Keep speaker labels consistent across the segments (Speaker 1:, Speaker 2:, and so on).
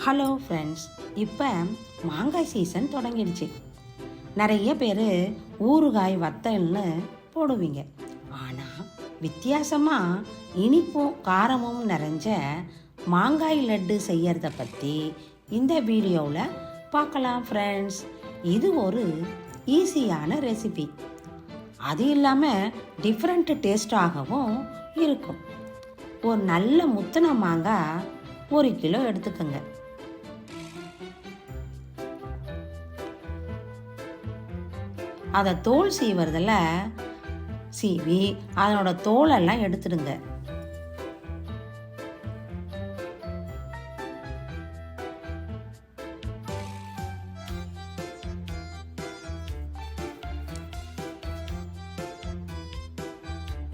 Speaker 1: Hello friends, இப்போ மாங்காய் season தொடங்கிடுச்சு. நிறைய பேர் ஊறுகாய் வத்தல்னு போடுவீங்க. ஆனால் வித்தியாசமாக இனிப்பும் காரமும் நிறைஞ்ச மாங்காய் லட்டு செய்யறத பற்றி இந்த வீடியோவில் பார்க்கலாம் ஃப்ரெண்ட்ஸ். இது ஒரு ஈஸியான ரெசிபி. அது இல்லாமல் டிஃப்ரெண்ட் டேஸ்டாகவும் இருக்கும். ஒரு நல்ல முத்தின மாங்காய் 1 கிலோ எடுத்துக்கோங்க. அதை தோல் சீவுறதில் சீவி அதனோட தோலெல்லாம் எடுத்துடுங்க.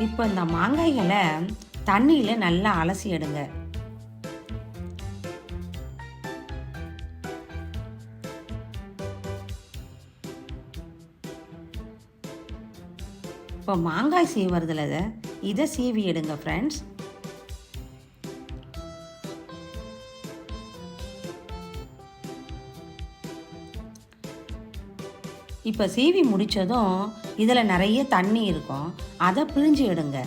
Speaker 1: இப்போ இந்த மாங்காய்களை தண்ணியில் நல்லா அலசி எடுங்க. இப்போ மாங்காய் சீவுறதுல இதை சீவி எடுங்க ஃப்ரெண்ட்ஸ். இப்போ சீவி முடித்ததும் இதில் நிறைய தண்ணி இருக்கும், அதை பிழிஞ்சு எடுங்க.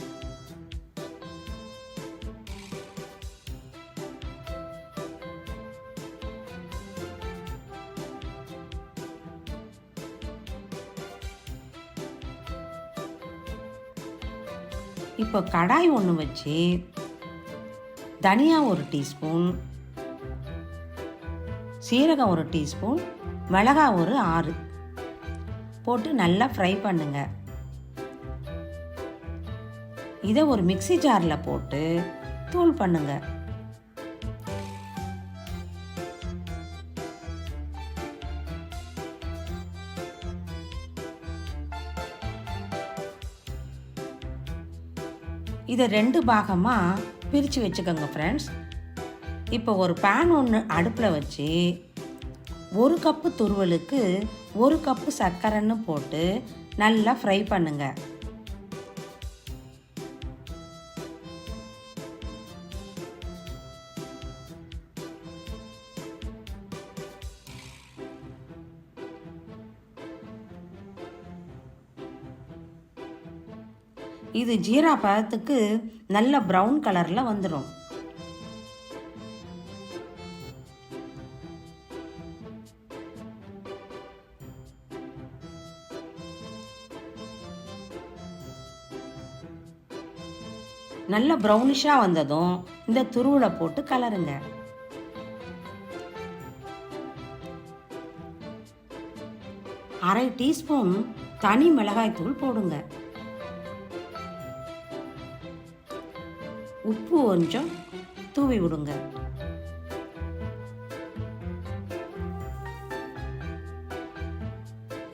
Speaker 1: இப்போ கடாய் ஒன்று வச்சு தனியா 1 டீஸ்பூன், சீரகம் 1 டீஸ்பூன், மிளகாய் ஒரு 6 போட்டு நல்லா ஃப்ரை பண்ணுங்க. இதை ஒரு மிக்ஸி ஜாரில் போட்டு தூள் பண்ணுங்க. இதை 2 பாகமாக பிரித்து வச்சுக்கோங்க ஃப்ரெண்ட்ஸ். இப்போ ஒரு பேன் ஒன்று அடுப்பில் வச்சு 1 கப்பு துருவலுக்கு 1 கப்பு சர்க்கரைன்னு போட்டு நல்லா ஃப்ரை பண்ணுங்க. இது ஜீரா பழத்துக்கு நல்ல ப்ரௌன் கலரில் வந்துடும். நல்ல ப்ரௌனிஷாக வந்ததும் இந்த துருவலை போட்டு கலருங்க. அரை டீஸ்பூன் தனி மிளகாய் தூள் போடுங்க. உப்பு கொஞ்சம் தூவி விடுங்க.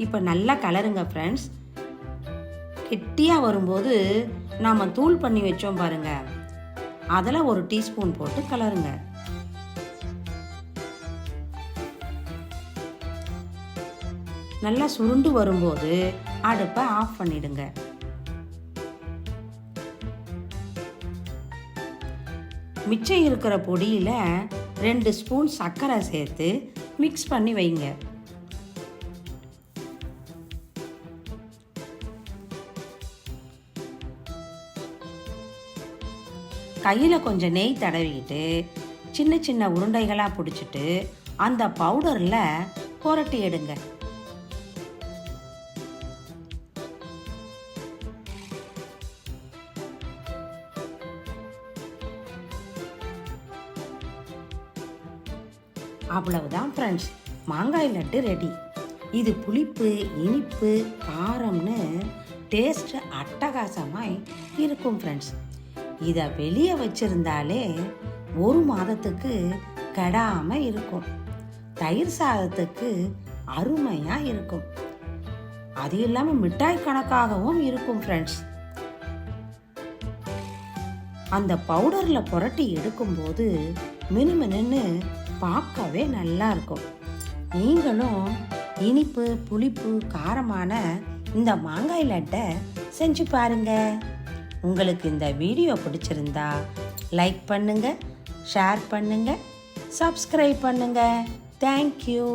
Speaker 1: இப்போ நல்லா கலருங்க ஃப்ரெண்ட்ஸ். கெட்டியாக வரும்போது நாம் தூள் பண்ணி வச்சோம் பாருங்க, அதில் 1 டீஸ்பூன் போட்டு கலருங்க. நல்லா சுருண்டு வரும்போது அடுப்பை ஆஃப் பண்ணிடுங்க. மிச்சம் இருக்கிற பொடியில் 2 ஸ்பூன் சர்க்கரை சேர்த்து மிக்ஸ் பண்ணி வைங்க. கையில் கொஞ்சம் நெய் தடவிக்கிட்டு சின்ன சின்ன உருண்டைகளாக பிடிச்சிட்டு அந்த பவுடரில் புரட்டி எடுங்க. அவ்வளவுதான் ஃப்ரெண்ட்ஸ், மாங்காய் லட்டு ரெடி. இது புளிப்பு, இனிப்பு, காரம்னு டேஸ்ட் அட்டகாசமாய் இருக்கும் ஃப்ரெண்ட்ஸ். இதை வெளியே வச்சிருந்தாலே 1 மாதத்துக்கு கெடாமல் இருக்கும். தயிர் சாதத்துக்கு அருமையாக இருக்கும். அது இல்லாமல் மிட்டாய் கணக்காகவும் இருக்கும் ஃப்ரெண்ட்ஸ். அந்த பவுடரில் புரட்டி எடுக்கும்போது மினுமினுன்னு பார்க்கவே நல்லா இருக்கும். நீங்களும் இனிப்பு, புளிப்பு, காரமான இந்த மாங்காய் லட்டை செஞ்சு பாருங்க. உங்களுக்கு இந்த வீடியோ பிடிச்சிருந்தா லைக் பண்ணுங்க, ஷேர் பண்ணுங்க, சப்ஸ்கிரைப் பண்ணுங்கள். தேங்க்யூ.